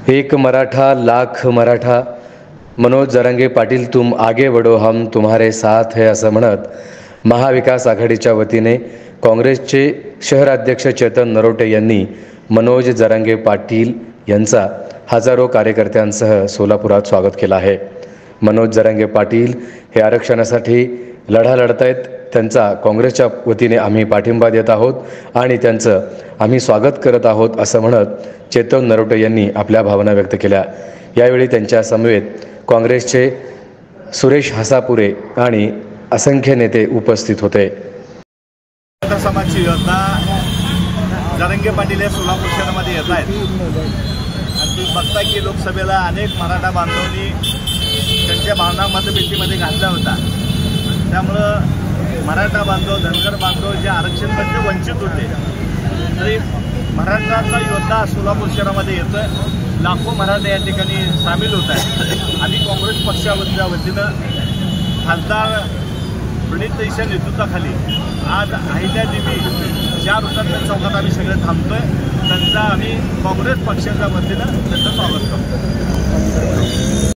एक मराठा लाख मराठा, मनोज जरांगे पाटील तुम आगे बढ़ो हम तुम्हारे साथ है असं म्हणत महाविकास आघाडीच्या वतीने काँग्रेसचे शहराध्यक्ष चेतन नरोटे यांनी मनोज जरांगे पाटील यांचा हजारो कार्यकर्त्यांसह सोलापुरात स्वागत केलं आहे। मनोज जरांगे पाटील हे आरक्षणासाठी लढा लढतायत, त्यांचा काँग्रेसच्या वतीने आम्ही पाठिंबा देत आहोत आणि त्यांचं आम्ही स्वागत करत आहोत असं म्हणत चेतन नरोटे यांनी आपल्या भावना व्यक्त केल्या। यावेळी त्यांच्या समवेत काँग्रेसचे सुरेश हसापुरे आणि असंख्य नेते उपस्थित होते। समाजची योजना जरांगे पाटील हे सोलापूर शहरामध्ये येत आहेत आणि तुम्ही बघता की लोकसभेला अनेक मराठा बांधवांनी त्यांच्या भावना मतपेटीमध्ये घातल्या होत्या। त्यामुळं मराठा बांधव धनगर बांधव जे आरक्षणमध्ये वंचित होते तरी मराठाचा योद्धा सोलापूर शहरामध्ये येतोय, लाखो मराठे या ठिकाणी सामील होत आहेत। आम्ही काँग्रेस पक्षाच्या वतीनं खासदार प्रणितताईंच्या नेतृत्वाखाली आज अहिल्यादेवी ज्या वृत्तांत चौकात आम्ही सगळे थांबतोय, त्यांचा आम्ही काँग्रेस पक्षाच्या वतीनं त्यांचं स्वागत करतो।